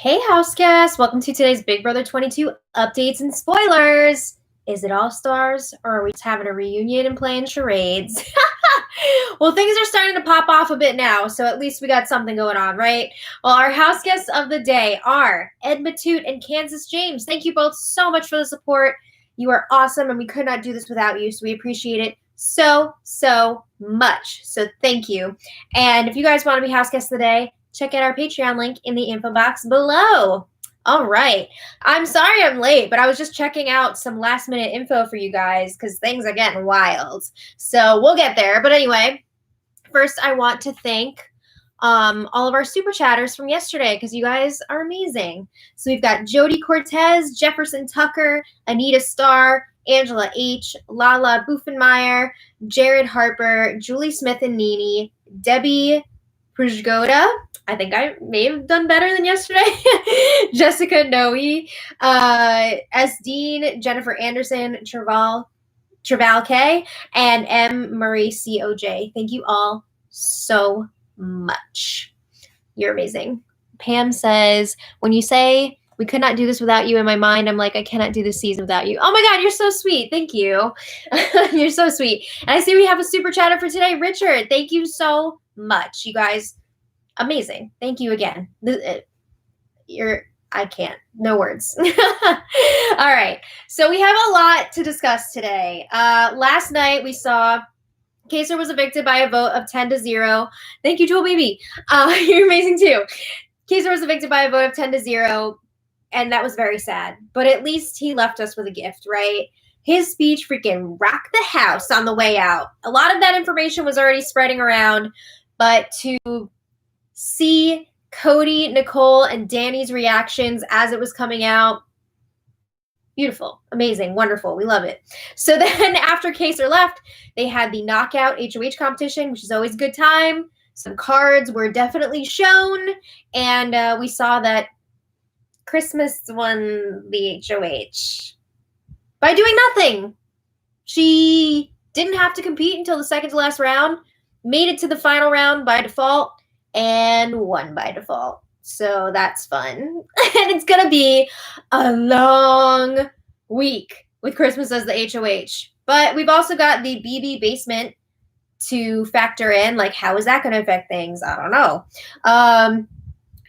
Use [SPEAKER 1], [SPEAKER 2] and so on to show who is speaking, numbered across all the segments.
[SPEAKER 1] Hey, house guests! Welcome to today's Big Brother 22 updates and spoilers. Is it all stars, or are we just having a reunion and playing charades? Well, things are starting to pop off a bit now, so at least we got something going on, right? Well, our house guests of the day are Ed Matute and Kansas James. Thank you both so much for the support. You are awesome, and we could not do this without you, so we appreciate it so much. So thank you. And if you guys want to be house guests of the day, check out our Patreon link in the info box below. All right. I'm sorry I'm late, but I was just checking out some last minute info for you guys because things are getting wild. So we'll get there. But anyway, first I want to thank all of our super chatters from yesterday because you guys are amazing. So we've got Jody Cortez, Jefferson Tucker, Anita Starr, Angela H., Lala Buffenmeyer, Jared Harper, Julie Smith and Nini, Debbie Prujgoda. I think I may have done better than yesterday. Jessica Noe, S. Dean, Jennifer Anderson, Traval K, and M. Marie COJ. Thank you all so much. You're amazing. Pam says, when you say we could not do this without you, in my mind, I'm like, I cannot do this season without you. Oh my God, you're so sweet. Thank you. You're so sweet. And I see we have a super chatter for today. Richard, thank you so much. You guys, amazing. Thank you again. I can't. No words. All right. So we have a lot to discuss today. Last night we saw Kaser was evicted by a vote of 10-0. Thank you, Jewel Baby. You're amazing too. Kaser was evicted by a vote of 10-0, and that was very sad. But at least he left us with a gift, right? His speech freaking rocked the house on the way out. A lot of that information was already spreading around, but to see Cody, Nicole, and Danny's reactions as it was coming out, beautiful, amazing, wonderful. We love it. So then after Kaser left, they had the knockout HOH competition, which is always a good time. Some cards were definitely shown, and we saw that Christmas won the HOH by doing nothing. She didn't have to compete until the second to last round, made it to the final round by default, and won by default. So that's fun. And it's going to be a long week with Christmas as the HOH. But we've also got the BB basement to factor in. Like, how is that going to affect things? I don't know.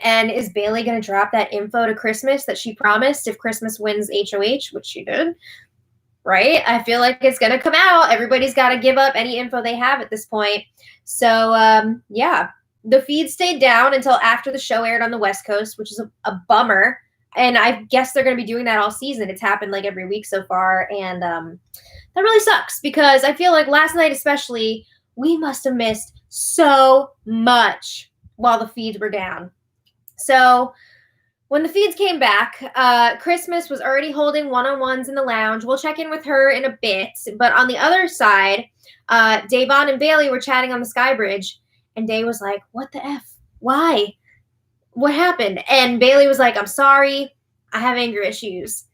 [SPEAKER 1] And is Bayleigh going to drop that info to Christmas that she promised if Christmas wins HOH, which she did? Right? I feel like it's going to come out. Everybody's got to give up any info they have at this point. So, yeah. The feed stayed down until after the show aired on the West Coast, which is a bummer. And I guess they're going to be doing that all season. It's happened like every week so far. And that really sucks because I feel like last night especially, we must have missed so much while the feeds were down. So when the feeds came back, Christmas was already holding one-on-ones in the lounge. We'll check in with her in a bit. But on the other side, Da'Vonne and Bayleigh were chatting on the Sky Bridge. And Day was like, what the F? Why? What happened? And Bayleigh was like, I'm sorry. I have anger issues.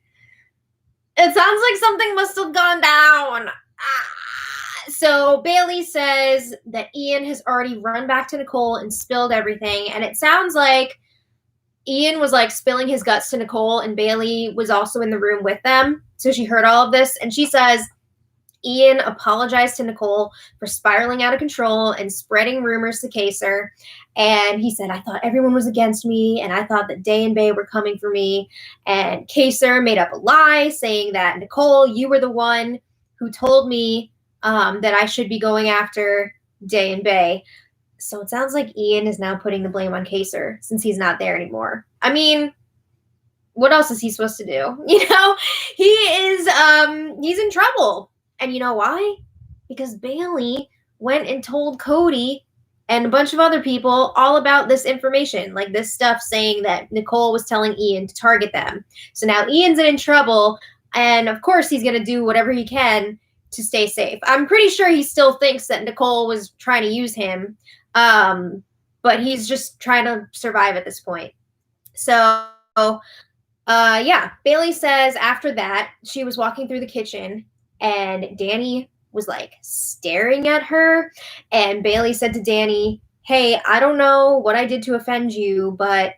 [SPEAKER 1] It sounds like something must have gone down. So Bayleigh says that Ian has already run back to Nicole and spilled everything. And it sounds like Ian was like spilling his guts to Nicole, and Bayleigh was also in the room with them. So she heard all of this. And she says, Ian apologized to Nicole for spiraling out of control and spreading rumors to Kaser. And he said, I thought everyone was against me, and I thought that Day and Bay were coming for me. And Kaser made up a lie saying that, Nicole, you were the one who told me that I should be going after Day and Bay. So it sounds like Ian is now putting the blame on Kaser since he's not there anymore. I mean, what else is he supposed to do? You know, he's in trouble. And you know why? Because Bayleigh went and told Cody and a bunch of other people all about this information, like this stuff saying that Nicole was telling Ian to target them. So now Ian's in trouble, and of course he's going to do whatever he can to stay safe. I'm pretty sure he still thinks that Nicole was trying to use him, but he's just trying to survive at this point. So, yeah, Bayleigh says after that, she was walking through the kitchen, and Danny was like staring at her, and Bayleigh said to Danny, hey, I don't know what I did to offend you, but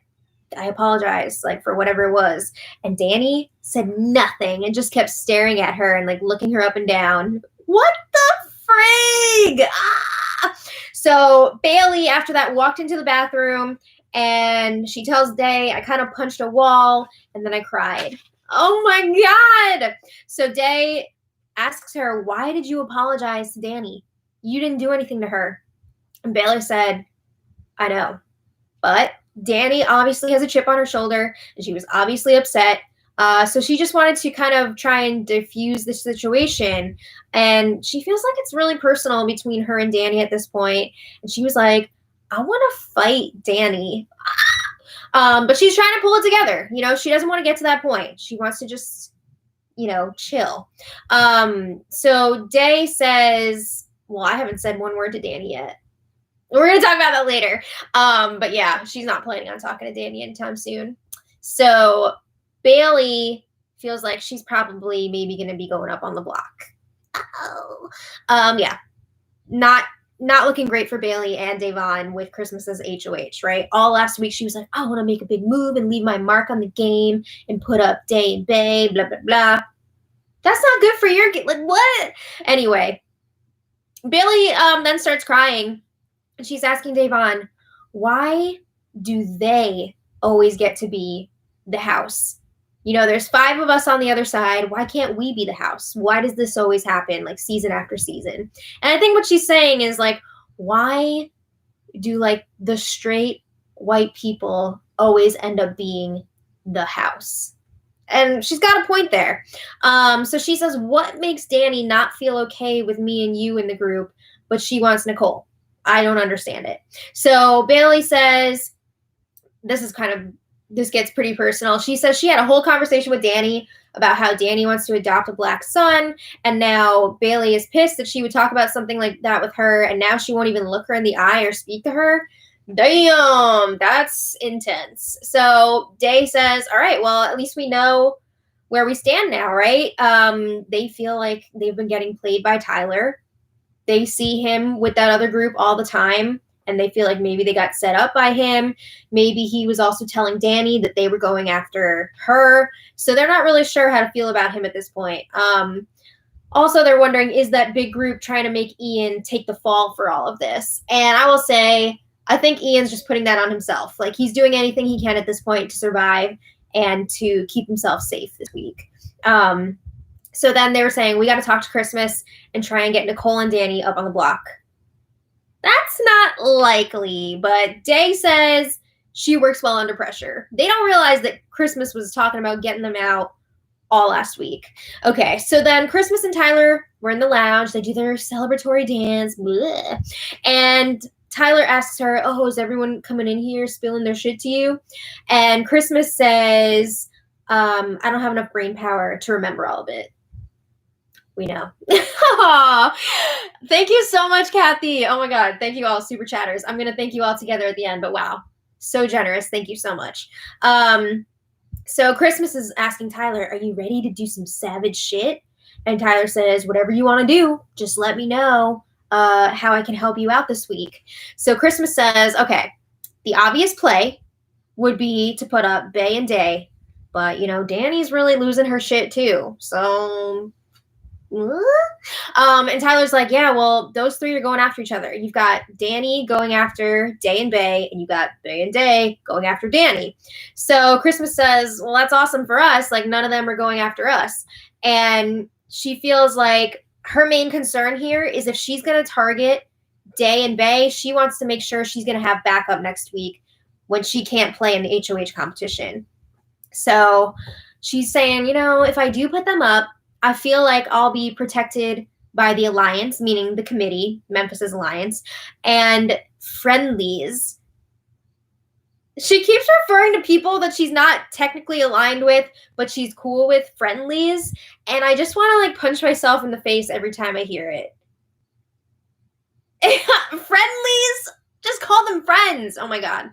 [SPEAKER 1] I apologize, like, for whatever it was. And Danny said nothing and just kept staring at her and, like, looking her up and down. What the frig? Ah! So Bayleigh, after that, walked into the bathroom, and she tells Day, I kind of punched a wall, and then I cried. Oh, my God. So Day asks her, why did you apologize to Danny? You didn't do anything to her. And Bayleigh said, I know, but Danny obviously has a chip on her shoulder, and she was obviously upset. So she just wanted to kind of try and diffuse the situation. And she feels like it's really personal between her and Danny at this point. And she was like, I want to fight Danny. But she's trying to pull it together. You know, she doesn't want to get to that point. She wants to just, you know, chill. So Day says, well, I haven't said one word to Danny yet. We're going to talk about that later. But yeah, she's not planning on talking to Danny anytime soon. So Bayleigh feels like she's probably maybe going to be going up on the block. Yeah. Not looking great for Bayleigh and Da'Vonne with Christmas's HOH, right? All last week she was like, I want to make a big move and leave my mark on the game and put up Day and Bay, blah, blah, blah. That's not good for your game. Like, what? Anyway, Bayleigh then starts crying. And she's asking Da'Vonne, why do they always get to be the house? You know, there's 5 of us on the other side. Why can't we be the house? Why does this always happen, like, season after season? And I think what she's saying is, like, why do, like, the straight white people always end up being the house? And she's got a point there. So she says, what makes Danny not feel okay with me and you in the group, but she wants Nicole? I don't understand it. So Bayleigh says, this gets pretty personal. She says she had a whole conversation with Danny about how Danny wants to adopt a black son. And now Bayleigh is pissed that she would talk about something like that with her. And now she won't even look her in the eye or speak to her. Damn, that's intense. So Day says, all right, well, at least we know where we stand now, right? They feel like they've been getting played by Tyler. They see him with that other group all the time, and they feel like maybe they got set up by him. Maybe he was also telling Danny that they were going after her. So they're not really sure how to feel about him at this point. Also, they're wondering, is that big group trying to make Ian take the fall for all of this? And I will say, I think Ian's just putting that on himself. Like, he's doing anything he can at this point to survive and to keep himself safe this week. So then they were saying, we got to talk to Christmas and try and get Nicole and Danny up on the block. That's not likely, but Day says she works well under pressure. They don't realize that Christmas was talking about getting them out all last week. Okay, so then Christmas and Tyler were in the lounge. They do their celebratory dance. Bleh. And Tyler asks her, oh, is everyone coming in here spilling their shit to you? And Christmas says, I don't have enough brain power to remember all of it. We know. Thank you so much, Kathy. Oh my God. Thank you all, super chatters. I'm going to thank you all together at the end, but wow. So generous. Thank you so much. So Christmas is asking Tyler, are you ready to do some savage shit? And Tyler says, whatever you want to do, just let me know how I can help you out this week. So Christmas says, okay, the obvious play would be to put up Bay and Day, but, you know, Danny's really losing her shit too. So... and Tyler's like, yeah, well, those 3 are going after each other. You've got Danny going after Day and Bay, and you got Bay and Day going after Danny. So Christmas says, well, that's awesome for us. Like, none of them are going after us. And she feels like her main concern here is if she's going to target Day and Bay, she wants to make sure she's going to have backup next week when she can't play in the HOH competition. So she's saying, you know, if I do put them up, I feel like I'll be protected by the alliance, meaning the committee, Memphis's alliance, and friendlies. She keeps referring to people that she's not technically aligned with, but she's cool with, friendlies. And I just want to, like, punch myself in the face every time I hear it. Friendlies? Just call them friends. Oh my God.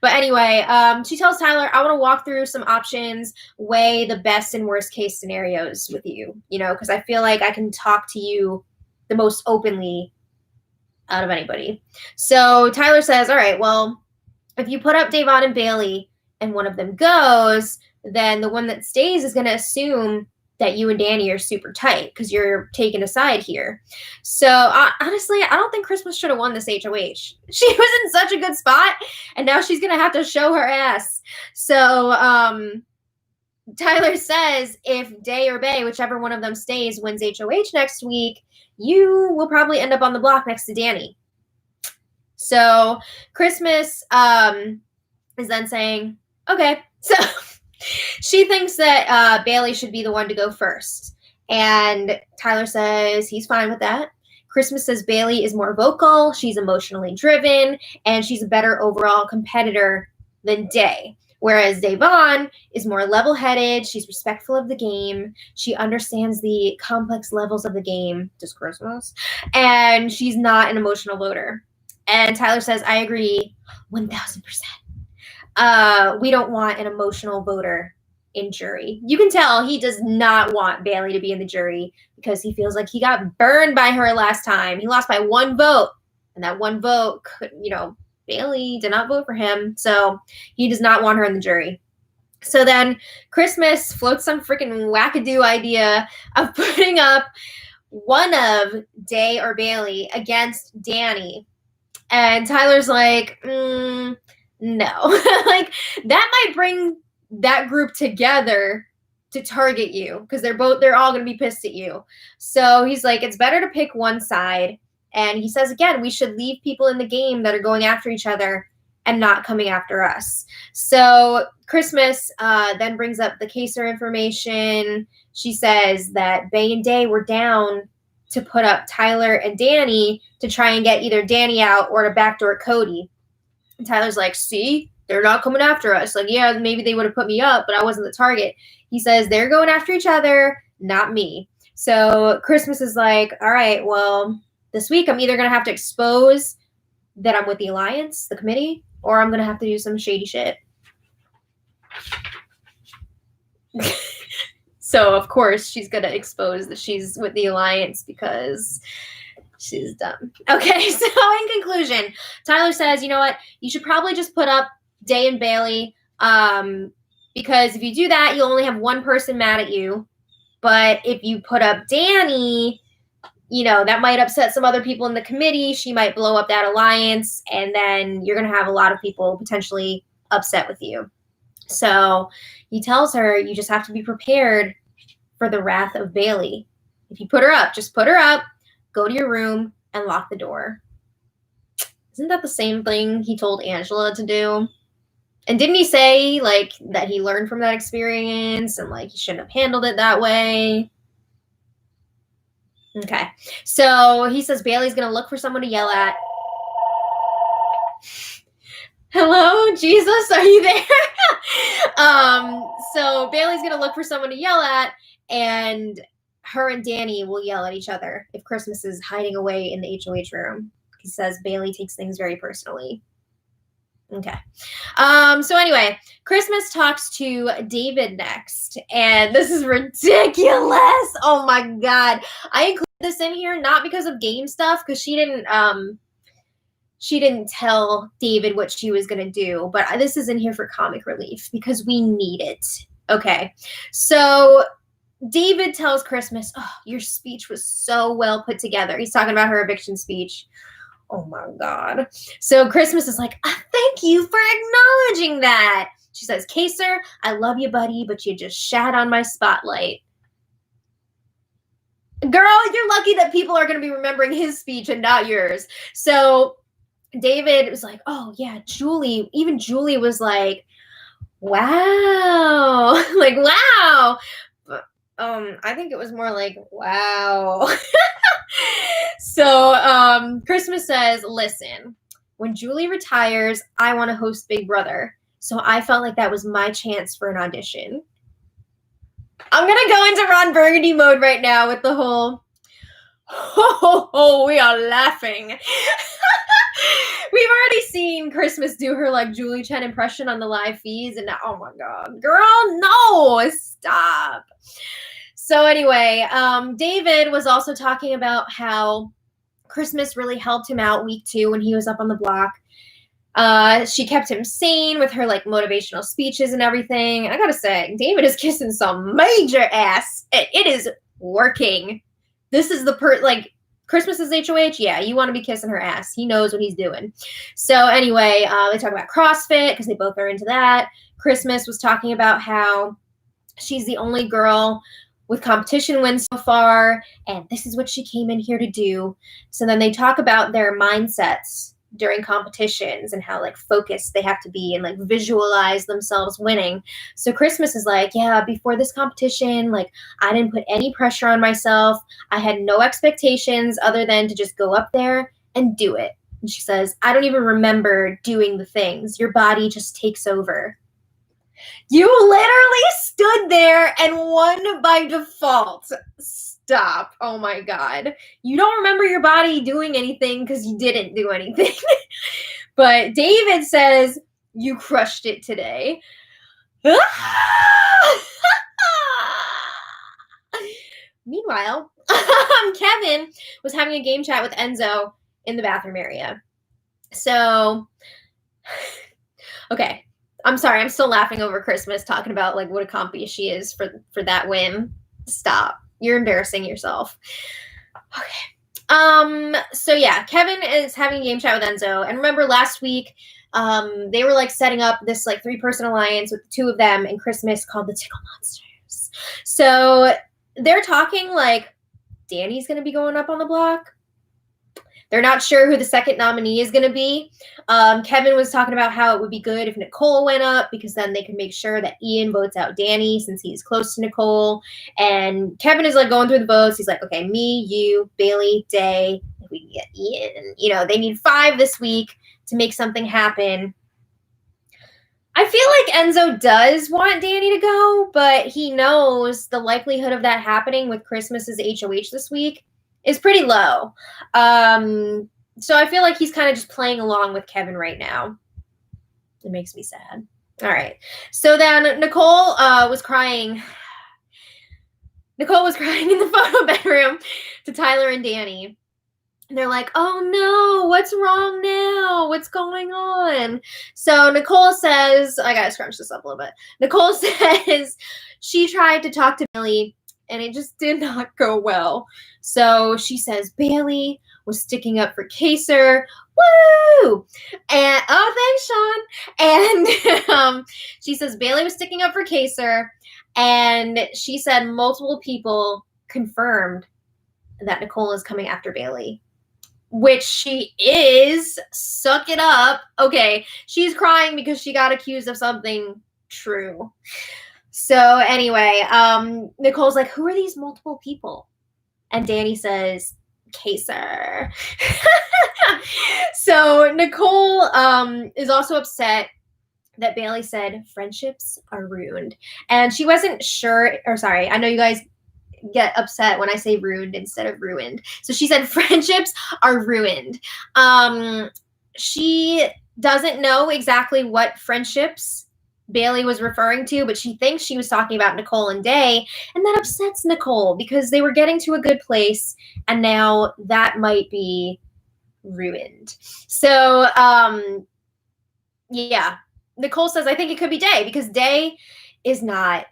[SPEAKER 1] But anyway, she tells Tyler, I want to walk through some options, weigh the best and worst case scenarios with you, you know, because I feel like I can talk to you the most openly out of anybody. So Tyler says, all right, well, if you put up Da'Vonne and Bayleigh and one of them goes, then the one that stays is going to assume that you and Danny are super tight because you're taking a side here. So honestly, I don't think Christmas should have won this HOH. She was in such a good spot, and now she's going to have to show her ass. So Tyler says if Day or Bay, whichever one of them stays, wins HOH next week, you will probably end up on the block next to Danny. So Christmas is then saying, okay, so she thinks that Bayleigh should be the one to go first. And Tyler says he's fine with that. Christmas says Bayleigh is more vocal, she's emotionally driven, and she's a better overall competitor than Day. Whereas Da'Vonne is more level-headed, she's respectful of the game, she understands the complex levels of the game, just Christmas, and she's not an emotional voter. And Tyler says, I agree 1,000%. We don't want an emotional voter in jury. You can tell he does not want Bayleigh to be in the jury because he feels like he got burned by her last time. He lost by 1 vote, and that 1 vote could, Bayleigh did not vote for him, so he does not want her in the jury. So then Christmas floats some freaking wackadoo idea of putting up one of Day or Bayleigh against Danny. And Tyler's like, no. Like, that might bring that group together to target you because they're all going to be pissed at you. So he's like, it's better to pick one side. And he says, again, we should leave people in the game that are going after each other and not coming after us. So Christmas then brings up the Kaser information. She says that Bay and Day were down to put up Tyler and Danny to try and get either Danny out or to backdoor Cody. And Tyler's like, see, they're not coming after us. Like, yeah, maybe they would have put me up, but I wasn't the target. He says they're going after each other, not me. So Christmas is like, all right, well, this week I'm either going to have to expose that I'm with the Alliance, the committee, or I'm going to have to do some shady shit. So, of course, she's going to expose that she's with the Alliance because she's dumb. Okay, so in conclusion, Tyler says, you know what? You should probably just put up Day and Bayleigh because if you do that, you'll only have one person mad at you. But if you put up Danny, that might upset some other people in the committee. She might blow up that alliance, and then you're going to have a lot of people potentially upset with you. So he tells her, you just have to be prepared for the wrath of Bayleigh. If you put her up, just put her up, go to your room, and lock the door. Isn't that the same thing he told Angela to do? And didn't he say, that he learned from that experience and, he shouldn't have handled it that way? Okay. So he says Bayleigh's going to look for someone to yell at. Hello, Jesus, are you there? So Bayleigh's going to look for someone to yell at, and her and Danny will yell at each other if Christmas is hiding away in the HOH room. He says Bayleigh takes things very personally. Okay. So anyway, Christmas talks to David next, and this is ridiculous. Oh my God. I included this in here not because of game stuff, because she didn't tell David what she was going to do, but this is in here for comic relief because we need it. Okay. So David tells Christmas, oh, your speech was so well put together. He's talking about her eviction speech. Oh my God. So Christmas is like, thank you for acknowledging that. She says, Kaser, I love you, buddy, but you just shat on my spotlight. Girl, you're lucky that people are going to be remembering his speech and not yours. So David was like, oh yeah, Julie. Even Julie was like, wow. Like, wow. But, I think it was more like, wow. So Christmas says, listen, when Julie retires, I want to host Big Brother. So I felt like that was my chance for an audition. I'm going to go into Ron Burgundy mode right now with the whole, we are laughing. We've already seen Christmas do her Julie Chen impression on the live feeds, and now, oh my God, girl, no, stop. So anyway, David was also talking about how Christmas really helped him out week 2 when he was up on the block. She kept him sane with her like motivational speeches and everything. I gotta say, David is kissing some major ass. It is working. This is the Christmas is HOH. Yeah, you want to be kissing her ass. He knows what he's doing. So anyway, they talk about CrossFit because they both are into that. Christmas was talking about how she's the only girl with competition wins so far, and this is what she came in here to do. So then they talk about their mindsets during competitions and how like focused they have to be and like visualize themselves winning. So Christmas is like, yeah, before this competition, like I didn't put any pressure on myself. I had no expectations other than to just go up there and do it. And she says, I don't even remember doing the things. Your body just takes over. You literally stood there and won by default. Stop. Oh my God. You don't remember your body doing anything because you didn't do anything. But David says, you crushed it today. Meanwhile, Kevin was having a game chat with Enzo in the bathroom area. So, okay. I'm sorry. I'm still laughing over Christmas talking about like what a compy she is for that win. Stop. You're embarrassing yourself. Okay. So yeah, Kevin is having a game chat with Enzo. And remember last week, they were like setting up this like 3-person alliance with the two of them in Christmas called the Tickle Monsters. So they're talking like Danny's going to be going up on the block. They're not sure who the second nominee is going to be. Kevin was talking about how it would be good if Nicole went up because then they could make sure that Ian votes out Danny since he's close to Nicole. And Kevin is like going through the votes. He's like, okay, me, you, Bayleigh, Day. If we can get Ian. You know, they need 5 this week to make something happen. I feel like Enzo does want Danny to go, but he knows the likelihood of that happening with Christmas's HOH this week is pretty low. So I feel like he's kind of just playing along with Kevin right now. It makes me sad. All right. So then Nicole was crying. Nicole was crying in the photo bedroom to Tyler and Danny. And they're like, oh no, what's wrong now? What's going on? So Nicole says, I got to scrunch this up a little bit. Nicole says she tried to talk to Billy and it just did not go well. So she says Bayleigh was sticking up for Kaser. Woo! And oh, thanks, Sean. And she says Bayleigh was sticking up for Kaser, and she said multiple people confirmed that Nicole is coming after Bayleigh, which she is. Suck it up. Okay, she's crying because she got accused of something true. So anyway, Nicole's like, who are these multiple people? And Danny says, Kaser. So Nicole is also upset that Bayleigh said friendships are ruined. And she wasn't sure, or sorry, I know you guys get upset when I say ruined instead of ruined. So she said friendships are ruined. She doesn't know exactly what friendships Bayleigh was referring to, but she thinks she was talking about Nicole and Day, and that upsets Nicole because they were getting to a good place, and now that might be ruined. So, yeah, Nicole says, I think it could be Day because Day is not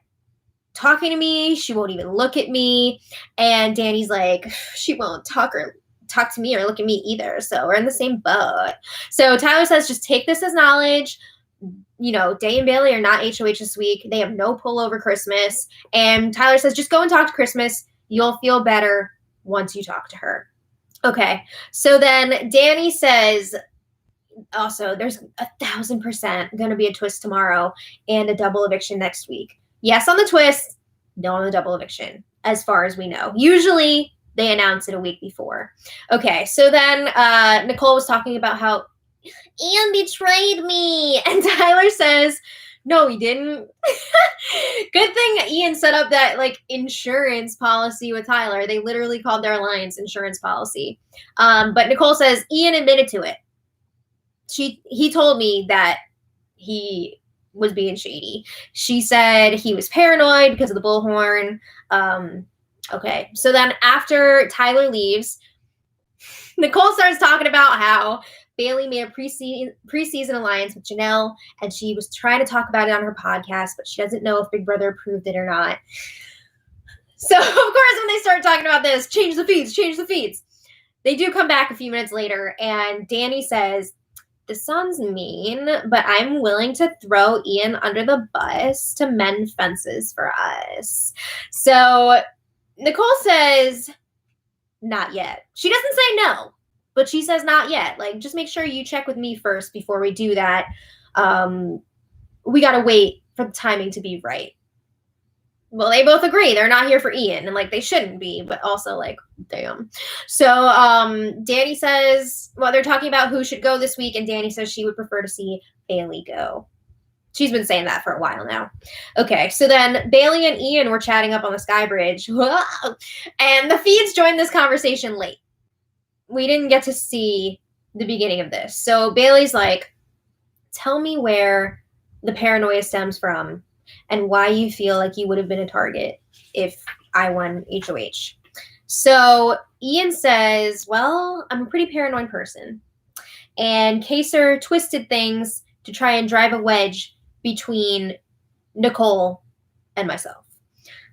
[SPEAKER 1] talking to me. She won't even look at me. And Danny's like, she won't talk to me or look at me either. So we're in the same boat. So Tyler says, just take this as knowledge. You know, Day and Bayleigh are not HOH this week. They have no pull over Christmas. And Tyler says, just go and talk to Christmas. You'll feel better once you talk to her. Okay. So then Danny says, also, there's 1,000% going to be a twist tomorrow and a double eviction next week. Yes on the twist, no on the double eviction, as far as we know. Usually, they announce it a week before. Okay, so then Nicole was talking about how Ian betrayed me. And Tyler says, no, he didn't. Good thing Ian set up that like insurance policy with Tyler. They literally called their alliance insurance policy. But Nicole says Ian admitted to it. He told me that he was being shady. She said he was paranoid because of the bullhorn. Okay. So then after Tyler leaves, Nicole starts talking about how Bayleigh made a preseason alliance with Janelle, and she was trying to talk about it on her podcast, but she doesn't know if Big Brother approved it or not. So, of course, when they start talking about this, change the feeds. They do come back a few minutes later, and Danny says, this sounds mean, but I'm willing to throw Ian under the bus to mend fences for us. So Nicole says, not yet. She doesn't say no, but she says not yet. Like, just make sure you check with me first before we do that. We got to wait for the timing to be right. Well, they both agree. They're not here for Ian, and, like, they shouldn't be, but also, like, damn. So, Danny says, well, they're talking about who should go this week, and Danny says she would prefer to see Bayleigh go. She's been saying that for a while now. Okay, so then Bayleigh and Ian were chatting up on the Sky Bridge, and the feeds joined this conversation late. We didn't get to see the beginning of this. So Bayleigh's like, tell me where the paranoia stems from, and why you feel like you would have been a target if I won HOH. So Ian says, well, I'm a pretty paranoid person. And Kaser twisted things to try and drive a wedge between Nicole and myself.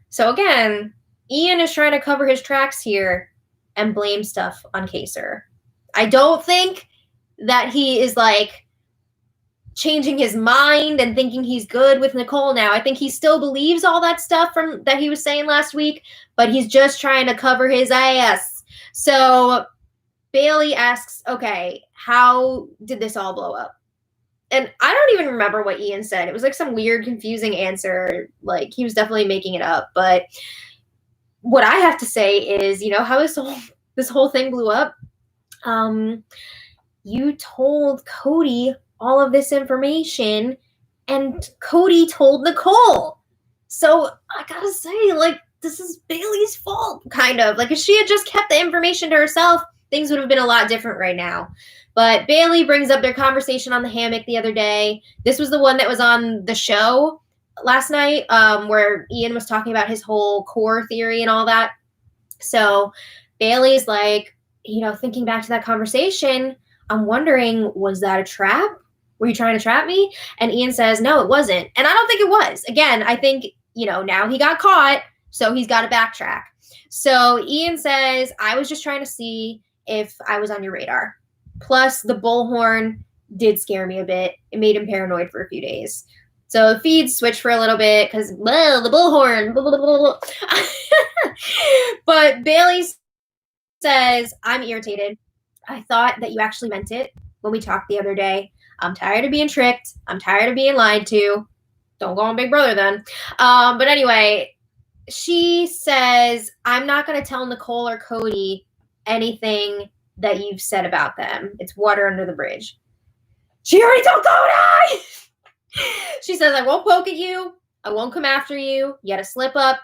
[SPEAKER 1] So again, Ian is trying to cover his tracks here and blame stuff on Kaser. I don't think that he is, like, changing his mind and thinking he's good with Nicole now. I think he still believes all that stuff from that he was saying last week, but he's just trying to cover his ass. So Bayleigh asks, okay, how did this all blow up? And I don't even remember what Ian said. It was like some weird, confusing answer. Like, he was definitely making it up. But what I have to say is, you know, how this whole thing blew up? You told Cody all of this information, and Cody told Nicole. So I gotta say, like, this is Bayleigh's fault, kind of. Like, if she had just kept the information to herself, things would have been a lot different right now. But Bayleigh brings up their conversation on the hammock the other day. This was the one that was on the show last night, where Ian was talking about his whole core theory and all that. So Bayleigh's like, you know, thinking back to that conversation, I'm wondering, was that a trap? Were you trying to trap me? And Ian says, no, it wasn't. And I don't think it was. Again, I think, you know, now he got caught, so he's got to backtrack. So Ian says, I was just trying to see if I was on your radar. Plus, the bullhorn did scare me a bit. It made him paranoid for a few days. So the feeds switched for a little bit because, well, the bullhorn. Blah, blah, blah, blah. But Bayleigh says, I'm irritated. I thought that you actually meant it when we talked the other day. I'm tired of being tricked. I'm tired of being lied to. Don't go on Big Brother then. But anyway, she says, I'm not going to tell Nicole or Cody anything that you've said about them. It's water under the bridge. She already told Cody! She says, I won't poke at you. I won't come after you. You had a slip up.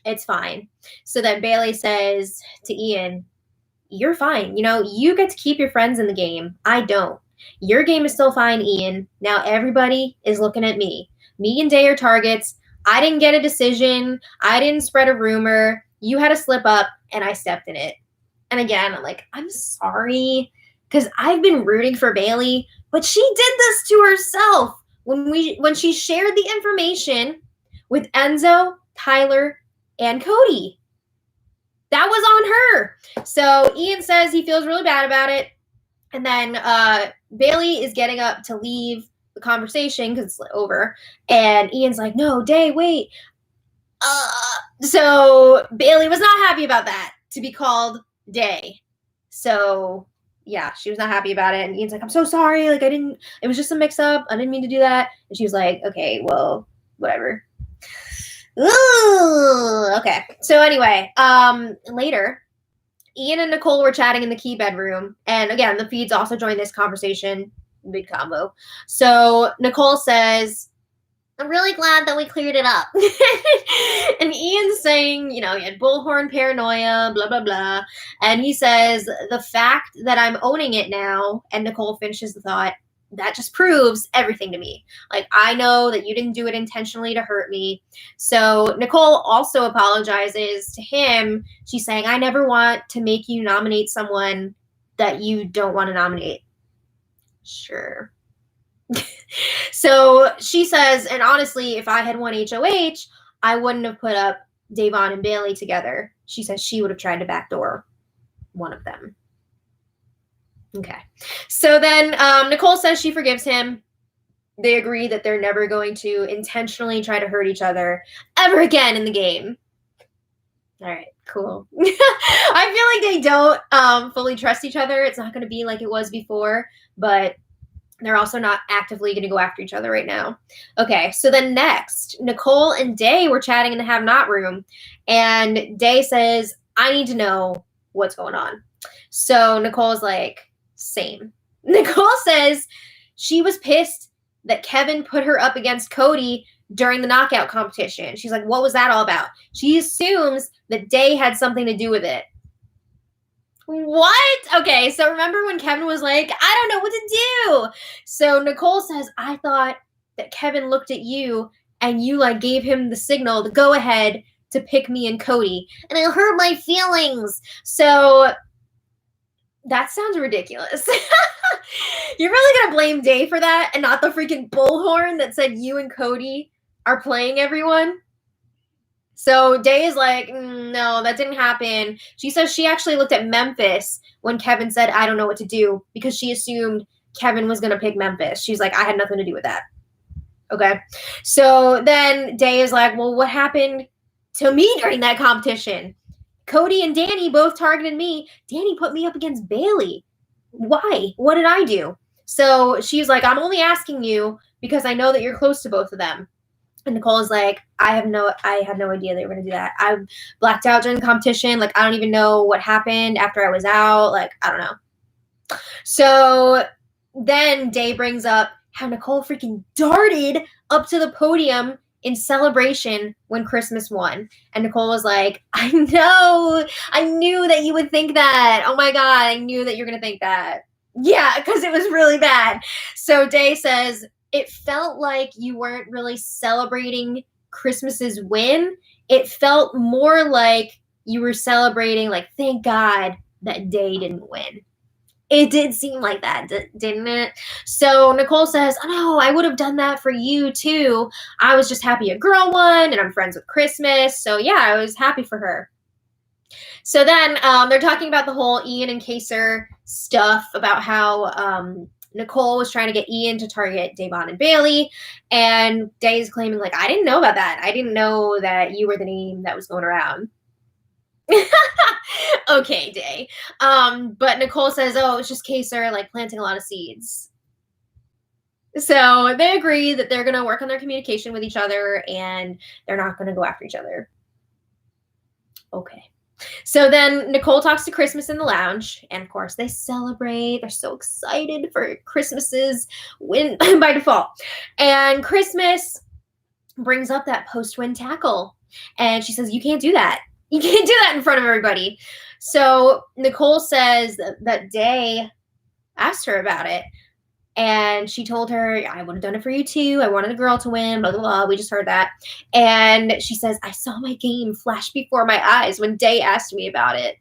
[SPEAKER 1] It's fine. So then Bayleigh says to Ian, you're fine. You know, you get to keep your friends in the game. I don't. Your game is still fine, Ian. Now everybody is looking at me. Me and Day are targets. I didn't get a decision. I didn't spread a rumor. You had a slip up, and I stepped in it. And again, I'm like, I'm sorry, because I've been rooting for Bayleigh, but she did this to herself when she shared the information with Enzo, Tyler, and Cody. That was on her. So Ian says he feels really bad about it. And then Bayleigh is getting up to leave the conversation because it's over. And Ian's like, no, Day, wait. So Bayleigh was not happy about that, to be called Day. So, yeah, she was not happy about it. And Ian's like, I'm so sorry. Like, it was just a mix up. I didn't mean to do that. And she was like, okay, well, whatever. Ooh, okay. So anyway, later, Ian and Nicole were chatting in the key bedroom. And again, the feeds also joined this conversation. Big combo. So Nicole says, I'm really glad that we cleared it up. And Ian's saying, you know, he had bullhorn paranoia, blah, blah, blah. And he says, the fact that I'm owning it now, and Nicole finishes the thought, that just proves everything to me. Like, I know that you didn't do it intentionally to hurt me. So Nicole also apologizes to him. She's saying, I never want to make you nominate someone that you don't want to nominate. Sure. So she says, and honestly, if I had won HOH, I wouldn't have put up Da'Vonne and Bayleigh together. She says she would have tried to backdoor one of them. Okay. So then Nicole says she forgives him. They agree that they're never going to intentionally try to hurt each other ever again in the game. All right, cool. I feel like they don't fully trust each other. It's not going to be like it was before, but they're also not actively going to go after each other right now. Okay, so then next, Nicole and Day were chatting in the have not room, and Day says, I need to know what's going on. So Nicole's like, same. Nicole says she was pissed that Kevin put her up against Cody during the knockout competition. She's like, what was that all about? She assumes that Day had something to do with it. What? Okay, so remember when Kevin was like, I don't know what to do. So Nicole says, I thought that Kevin looked at you and you like gave him the signal to go ahead to pick me and Cody. And it hurt my feelings. So that sounds ridiculous. You're really going to blame Day for that and not the freaking bullhorn that said you and Cody are playing everyone? So Day is like, no, that didn't happen. She says she actually looked at Memphis when Kevin said, I don't know what to do, because she assumed Kevin was going to pick Memphis. She's like, I had nothing to do with that. Okay. So then Day is like, well, what happened to me during that competition? Cody and Danny both targeted me. Danny put me up against Bayleigh. Why? What did I do? So she's like, I'm only asking you because I know that you're close to both of them. And Nicole is like, I had no idea they were going to do that. I blacked out during the competition. Like, I don't even know what happened after I was out. Like, I don't know. So then Day brings up how Nicole freaking darted up to the podium in celebration when Christmas won. And Nicole was like, I know. I knew that you would think that. Oh my God, I knew that you're going to think that. Yeah, because it was really bad. So Day says, it felt like you weren't really celebrating Christmas's win. It felt more like you were celebrating, like, thank God that Day didn't win. It did seem like that, didn't it? So Nicole says, oh, no, I would have done that for you, too. I was just happy a girl won, and I'm friends with Christmas. So, yeah, I was happy for her. So then they're talking about the whole Ian and Kaser stuff, about how Nicole was trying to get Ian to target Da'Vonne and Bayleigh, and Day is claiming, like, I didn't know about that. I didn't know that you were the name that was going around. Okay, Day. But Nicole says, oh, it's just Kaser, like, planting a lot of seeds. So they agree that they're going to work on their communication with each other, and they're not going to go after each other. Okay. So then Nicole talks to Christmas in the lounge, and of course they celebrate. They're so excited for Christmas's win by default. And Christmas brings up that post-win tackle, and she says, you can't do that. You can't do that in front of everybody. So Nicole says that Day asked her about it, and she told her, I would have done it for you too. I wanted a girl to win, blah, blah, blah. We just heard that. And she says, I saw my game flash before my eyes when Day asked me about it.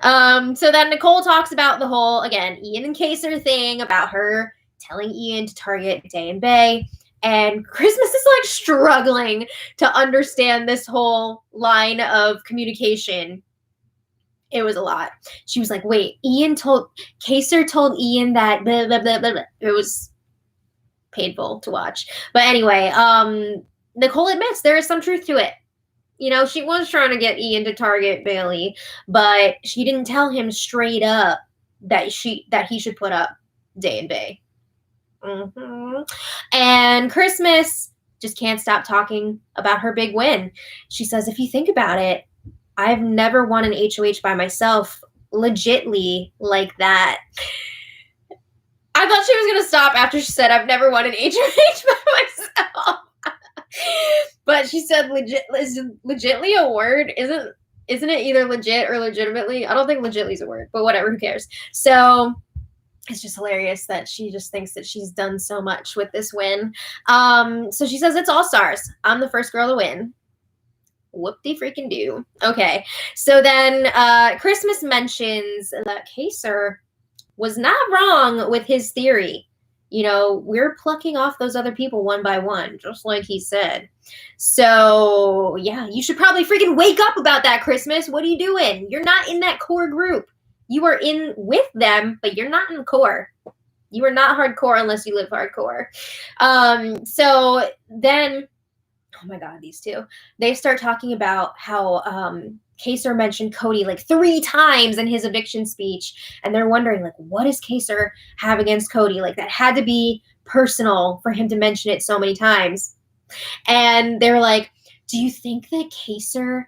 [SPEAKER 1] So then Nicole talks about the whole, again, Ian and Kaser thing, about her telling Ian to target Day and Bay. And Christmas is like struggling to understand this whole line of communication. It was a lot. She was like, wait, Kaser told Ian that blah, blah, blah, blah, blah. It was painful to watch. But anyway, Nicole admits there is some truth to it. You know, she was trying to get Ian to target Bayleigh, but she didn't tell him straight up that he should put up Day and Bay. And Christmas just can't stop talking about her big win. She says, if you think about it, I've never won an HOH by myself, legitly, like that. I thought she was going to stop after she said, I've never won an HOH by myself. But she said, is legitly a word? Isn't it either legit or legitimately? I don't think legitly is a word, but whatever, who cares? So it's just hilarious that she just thinks that she's done so much with this win. So she says, it's all stars. I'm the first girl to win. Whoop-de-freaking-do. Okay. So then Christmas mentions that Kaser was not wrong with his theory. We're plucking off those other people one by one, just like he said. So, yeah, you should probably freaking wake up about that, Christmas. What are you doing? You're not in that core group. You are in with them, but you're not in the core. You are not hardcore unless you live hardcore. So then, oh my God, these two. They start talking about how Kaser mentioned Cody like 3 times in his eviction speech, and they're wondering, like, what does Kaser have against Cody? Like, that had to be personal for him to mention it so many times. And they're like, do you think that Kaser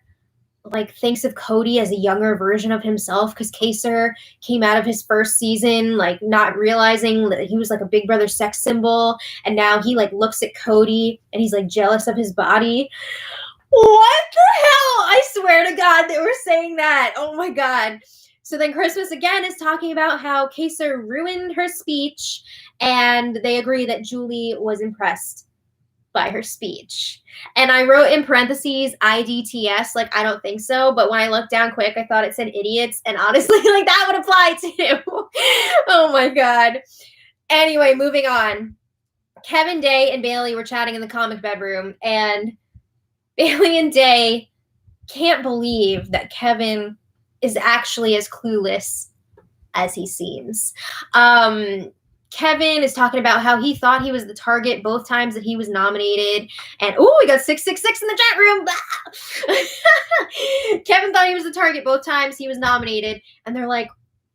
[SPEAKER 1] like thinks of Cody as a younger version of himself? Because Kaser came out of his first season like not realizing that he was like a Big Brother sex symbol, and now he like looks at Cody and he's like jealous of his body. What the hell? I swear to God they were saying that. Oh my God. So then Christmas again is talking about how Kaser ruined her speech, and they agree that Julie was impressed by her speech. And I wrote in parentheses IDTS, like I don't think so, but when I looked down quick, I thought it said idiots, and honestly, like that would apply too. Oh my God. Anyway, moving on. Kevin, Day, and Bayleigh were chatting in the comic bedroom, and Bayleigh and Day can't believe that Kevin is actually as clueless as he seems. Kevin is talking about how he thought he was the target both times that he was nominated. And, we got 666 in the chat room. Kevin thought he was the target both times he was nominated. And they're like,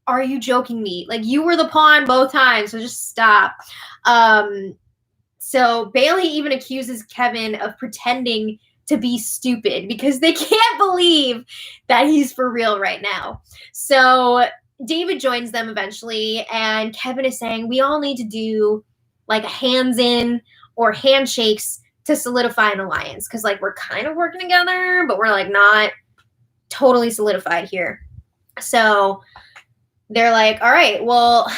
[SPEAKER 1] are you joking me? Like, you were the pawn both times, so just stop. So Bayleigh even accuses Kevin of pretending to be stupid because they can't believe that he's for real right now. So David joins them eventually, and Kevin is saying we all need to do like hands in or handshakes to solidify an alliance, because like we're kind of working together, but we're like not totally solidified here. So they're like, all right, well,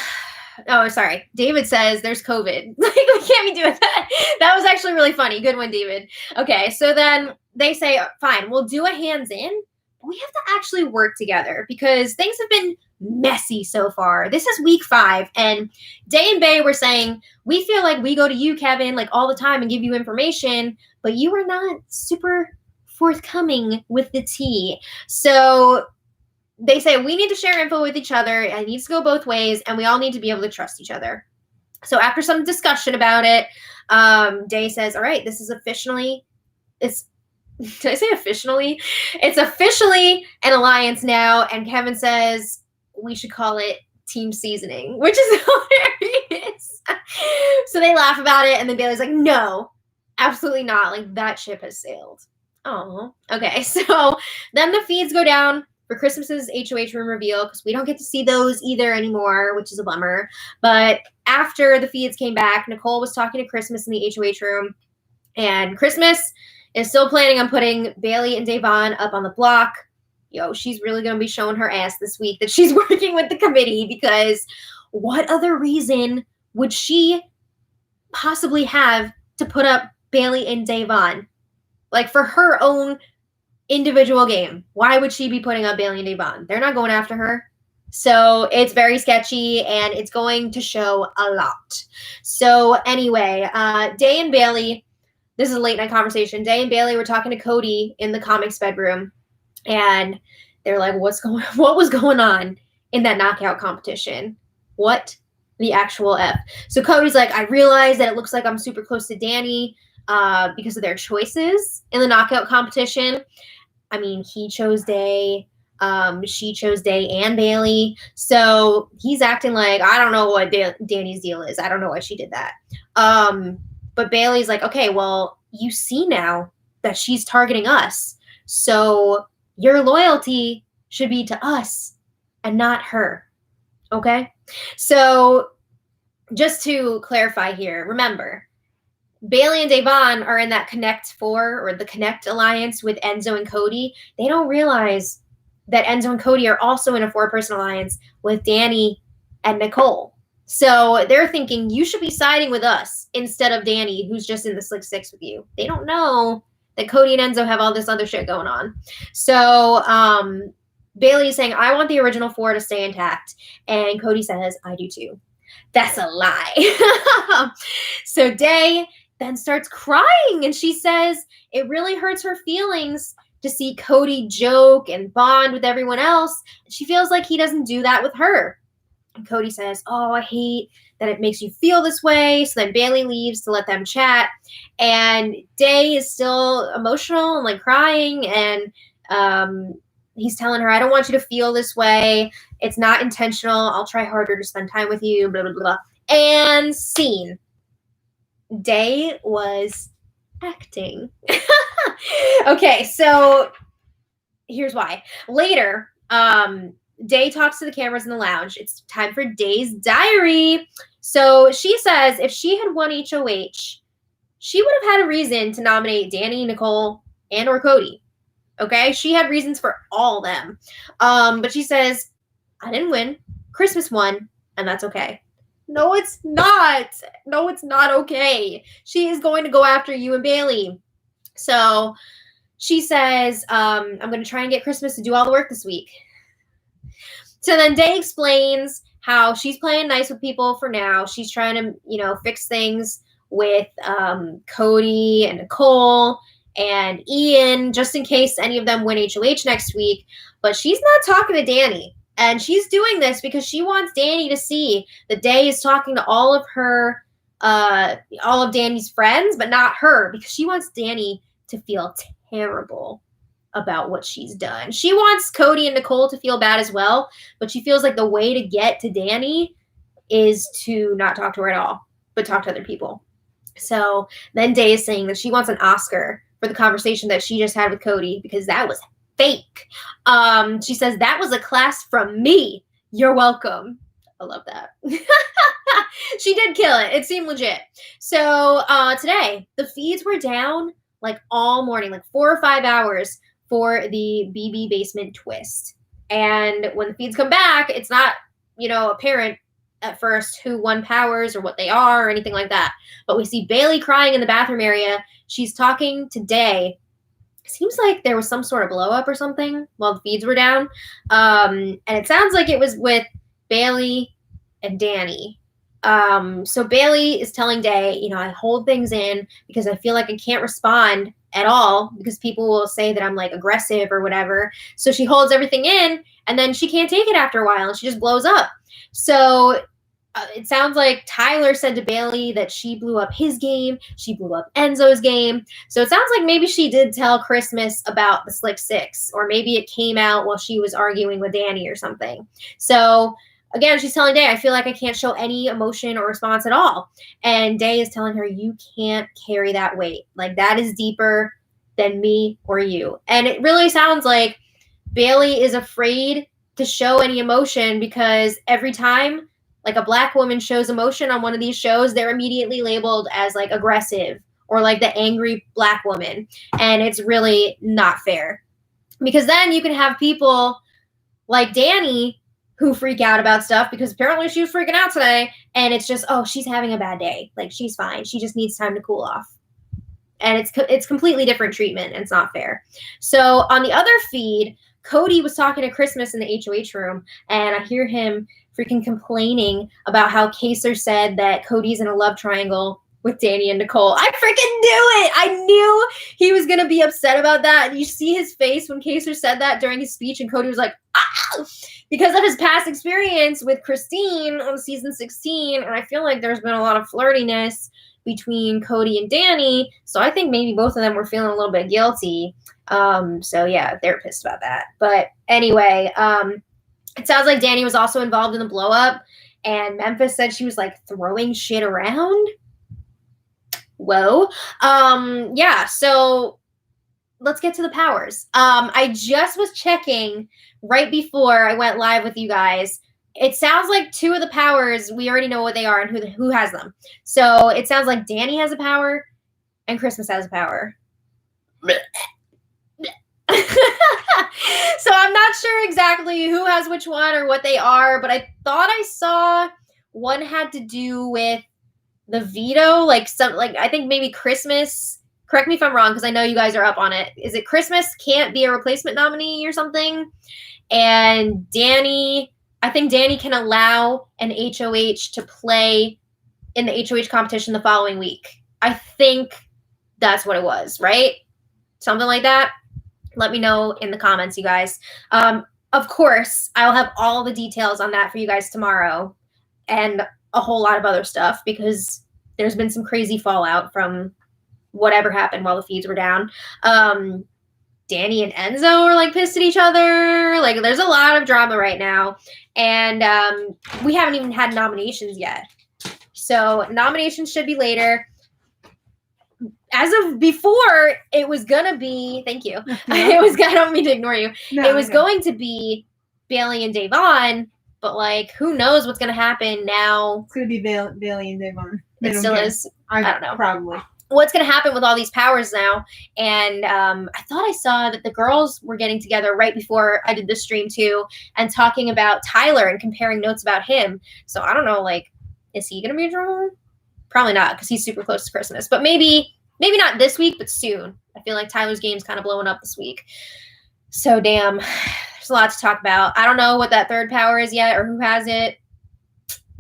[SPEAKER 1] oh, sorry. David says there's COVID. Like, we can't be doing that. That was actually really funny. Good one, David. Okay, so then they say, fine, we'll do a hands in. We have to actually work together because things have been messy so far. This is week 5, and Day and Bay were saying, we feel like we go to you, Kevin, like all the time and give you information, but you are not super forthcoming with the tea. So they say we need to share info with each other. It needs to go both ways, and we all need to be able to trust each other. So after some discussion about it, Day says, all right, this is officially, did I say officially? It's officially an alliance now. And Kevin says we should call it Team Seasoning, which is hilarious. So they laugh about it, and then Bayleigh's like, no, absolutely not. Like, that ship has sailed. Oh, okay. So then the feeds go down for Christmas's HOH room reveal, because we don't get to see those either anymore, which is a bummer. But after the feeds came back, Nicole was talking to Christmas in the HOH room, and Christmas is still planning on putting Bayleigh and Da'Vonne up on the block. She's really going to be showing her ass this week that she's working with the committee, because what other reason would she possibly have to put up Bayleigh and Da'Vonne? Like, for her own individual game, why would she be putting up Bayleigh and Da'Vonne? They're not going after her. So it's very sketchy, and it's going to show a lot. So anyway, Day and Bayleigh, this is a late night conversation. Day and Bayleigh were talking to Cody in the comics bedroom, and they're like, what was going on in that knockout competition? What the actual F? So Cody's like, I realize that it looks like I'm super close to Danny because of their choices in the knockout competition. I mean, he chose Day, she chose Day and Bayleigh. So he's acting like, I don't know what Danny's deal is. I don't know why she did that. But Bayleigh's like, okay, well, you see now that she's targeting us. So your loyalty should be to us and not her. Okay? So just to clarify here, remember, Bayleigh and Da'Vonne are in that Connect 4 or the Connect Alliance with Enzo and Cody. They don't realize that Enzo and Cody are also in a 4-person alliance with Danny and Nicole. So they're thinking you should be siding with us instead of Danny, who's just in the Slick Six with you. They don't know that Cody and Enzo have all this other shit going on. So Bayleigh is saying, I want the original 4 to stay intact. And Cody says, I do too. That's a lie. So Day then starts crying, and she says it really hurts her feelings to see Cody joke and bond with everyone else. She feels like he doesn't do that with her. And Cody says, oh, I hate that it makes you feel this way. So then Bayleigh leaves to let them chat. And Day is still emotional and like crying. And he's telling her, I don't want you to feel this way. It's not intentional. I'll try harder to spend time with you, blah, blah, blah. And scene. Day was acting. Okay, so here's why. Later, Day talks to the cameras in the lounge. It's time for Day's diary. So she says if she had won HOH, she would have had a reason to nominate Danny, Nicole, and or Cody. Okay? She had reasons for all of them. But she says, I didn't win. Christmas won, and that's okay. No, it's not. No, it's not okay. She is going to go after you and Bayleigh. So she says, I'm going to try and get Christmas to do all the work this week. So then Day explains how she's playing nice with people for now. She's trying to, fix things with Cody and Nicole and Ian, just in case any of them win HOH next week. But she's not talking to Danny. And she's doing this because she wants Danny to see that Day is talking to all of Danny's friends, but not her, because she wants Danny to feel terrible about what she's done. She wants Cody and Nicole to feel bad as well, but she feels like the way to get to Danny is to not talk to her at all, but talk to other people. So then Day is saying that she wants an Oscar for the conversation that she just had with Cody, because that was fake. She says, that was a class from me. You're welcome. I love that. She did kill it. It seemed legit. So today, the feeds were down like all morning, like 4 or 5 hours for the BB basement twist. And when the feeds come back, it's not, apparent at first who won powers or what they are or anything like that. But we see Bayleigh crying in the bathroom area. She's talking to Day. Seems like there was some sort of blow up or something while the feeds were down. And it sounds like it was with Bayleigh and Danny. So Bayleigh is telling Day, I hold things in because I feel like I can't respond at all because people will say that I'm like aggressive or whatever. So she holds everything in and then she can't take it after a while and she just blows up. So it sounds like Tyler said to Bayleigh that she blew up his game. She blew up Enzo's game. So it sounds like maybe she did tell Christmas about the Slick Six, or maybe it came out while she was arguing with Danny or something. So again, she's telling Day, I feel like I can't show any emotion or response at all. And Day is telling her, you can't carry that weight. Like, that is deeper than me or you. And it really sounds like Bayleigh is afraid to show any emotion because every time like a Black woman shows emotion on one of these shows, they're immediately labeled as like aggressive or like the angry Black woman. And it's really not fair, because then you can have people like Danny who freak out about stuff because apparently she was freaking out today. And it's just, oh, she's having a bad day. Like, she's fine. She just needs time to cool off. And it's completely different treatment, and it's not fair. So on the other feed, Cody was talking to Christmas in the HOH room, and I hear him freaking complaining about how Kaser said that Cody's in a love triangle with Danny and Nicole. I freaking knew it. I knew he was going to be upset about that. And you see his face when Kaser said that during his speech, and Cody was like, ah! Because of his past experience with Christine on season 16. And I feel like there's been a lot of flirtiness between Cody and Danny. So I think maybe both of them were feeling a little bit guilty. So yeah, they're pissed about that. But anyway, it sounds like Danny was also involved in the blow up, and Memphis said she was like throwing shit around. Whoa. Yeah, so let's get to the powers. I just was checking right before I went live with you guys. It sounds like 2 of the powers, we already know what they are and who has them. So it sounds like Danny has a power and Christmas has a power. So I'm not sure exactly who has which one or what they are, but I thought I saw one had to do with the veto, like I think maybe Christmas correct me if I'm wrong, because I know you guys are up on it. Is it Christmas can't be a replacement nominee or something? And I think Danny can allow an HOH to play in the HOH competition the following week. I think that's what it was, right? Something like that. Let me know in the comments, you guys. Of course, I'll have all the details on that for you guys tomorrow and a whole lot of other stuff because there's been some crazy fallout from whatever happened while the feeds were down. Danny and Enzo are like pissed at each other. Like there's a lot of drama right now. And we haven't even had nominations yet. So nominations should be later. As of before, it was going to be, thank you. I don't mean to ignore you. No, it was going to be Bayleigh and Da'Vonne, but like, who knows what's going to happen now.
[SPEAKER 2] It's going to be Bayleigh and Da'Vonne.
[SPEAKER 1] It still is. I don't know.
[SPEAKER 2] Probably.
[SPEAKER 1] What's going to happen with all these powers now? And I thought I saw that the girls were getting together right before I did this stream too and talking about Tyler and comparing notes about him. So I don't know, like, is he going to be a drama? Probably not because he's super close to Christmas. But maybe not this week, but soon. I feel like Tyler's game's kind of blowing up this week. So damn, there's a lot to talk about. I don't know what that third power is yet or who has it.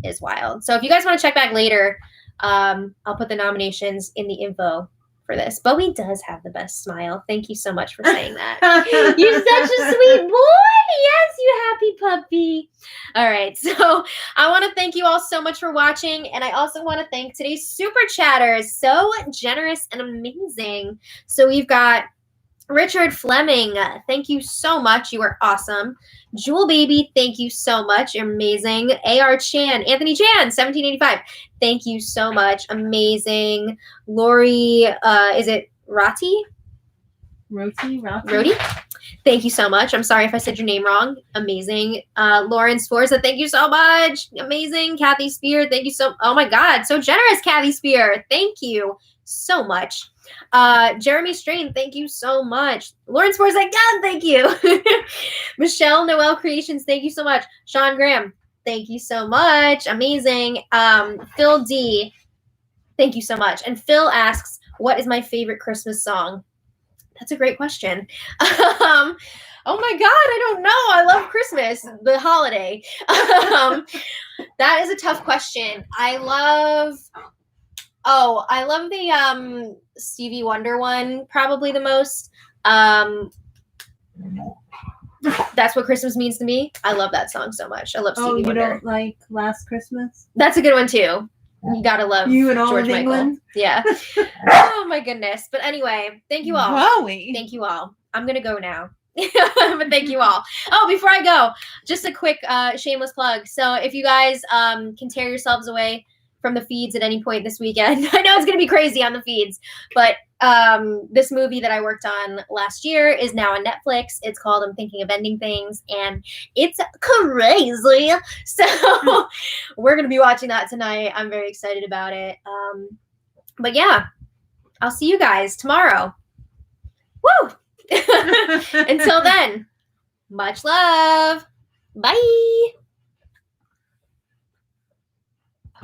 [SPEAKER 1] It's wild. So if you guys want to check back later, I'll put the nominations in the info for this. Bowie does have the best smile. Thank you so much for saying that. You're such a sweet boy. Yes, you happy puppy. All right. So I want to thank you all so much for watching. And I also want to thank today's super chatters. So generous and amazing. So we've got Richard Fleming. Thank you so much. You are awesome. Jewel Baby, thank you so much. You're amazing. AR Chan, Anthony Chan, 1785. Thank you so much. Amazing. Lori, is it Roti? Roti? Thank you so much. I'm sorry if I said your name wrong. Amazing. Lauren Sforza, thank you so much. Amazing. Kathy Spear, thank you so. Oh my God, so generous, Kathy Spear. Thank you so much. Jeremy Strain, thank you so much. Lauren Sforza, again, thank you. Michelle Noel Creations, thank you so much. Sean Graham, thank you so much. Amazing. Phil D, thank you so much. And Phil asks, what is my favorite Christmas song? That's a great question. Oh my God, I don't know. I love Christmas, the holiday. That is a tough question. I love the Stevie Wonder one probably the most. That's What Christmas Means to Me. I love that song so much. I love Stevie Wonder.
[SPEAKER 2] Oh, you don't like Last Christmas?
[SPEAKER 1] That's a good one too. You gotta love
[SPEAKER 2] You and All
[SPEAKER 1] George
[SPEAKER 2] of
[SPEAKER 1] Michael.
[SPEAKER 2] England?
[SPEAKER 1] Yeah. Oh my goodness. But anyway, thank you all.
[SPEAKER 2] Wowie.
[SPEAKER 1] Thank you all. I'm gonna go now. But thank you all. Oh, before I go, just a quick shameless plug. So if you guys can tear yourselves away from the feeds at any point this weekend, I know it's gonna be crazy on the feeds, but this movie that I worked on last year is now on Netflix. It's called I'm Thinking of Ending Things, and it's crazy. So we're gonna be watching that tonight. I'm very excited about it. But yeah, I'll see you guys tomorrow. Woo! Until then, much love. Bye.